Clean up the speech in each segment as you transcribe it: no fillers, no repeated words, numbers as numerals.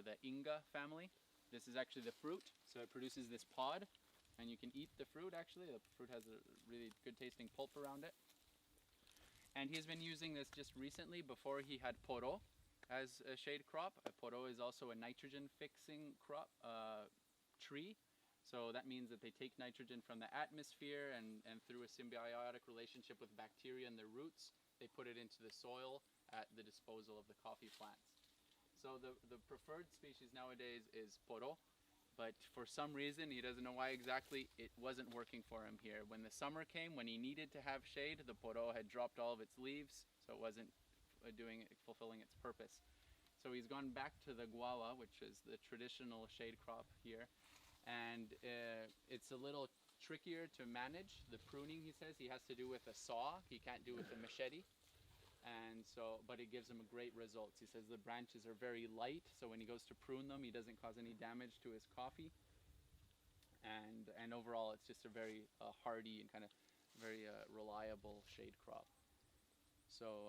or the Inga family. This is actually the fruit, so it produces this pod, and you can eat the fruit actually. The fruit has a really good tasting pulp around it. And he's been using this just recently. Before he had poro as a shade crop. Poro is also a nitrogen fixing crop tree. So that means that they take nitrogen from the atmosphere and through a symbiotic relationship with bacteria and their roots, they put it into the soil at the disposal of the coffee plants. So the preferred species nowadays is poro, but for some reason, he doesn't know why exactly, it wasn't working for him here. When the summer came, when he needed to have shade, the poro had dropped all of its leaves, so it wasn't fulfilling its purpose. So he's gone back to the guava, which is the traditional shade crop here, and it's a little trickier to manage. The pruning, he says, he has to do with a saw. He can't do with a machete. And so, but it gives him a great results. He says the branches are very light, so when he goes to prune them, he doesn't cause any damage to his coffee. And overall, it's just a very hardy and kind of very reliable shade crop. So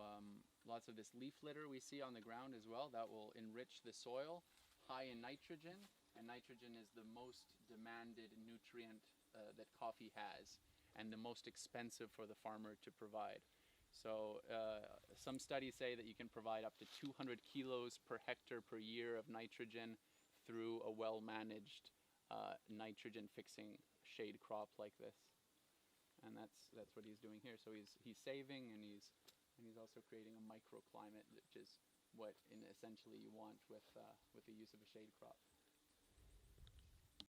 lots of this leaf litter we see on the ground as well. That will enrich the soil, high in nitrogen, and nitrogen is the most demanded nutrient that coffee has, and the most expensive for the farmer to provide. So some studies say that you can provide up to 200 kilos per hectare per year of nitrogen through a well-managed nitrogen fixing shade crop like this. And that's what he's doing here. So he's saving, and he's also creating a microclimate, which is what essentially you want with the use of a shade crop.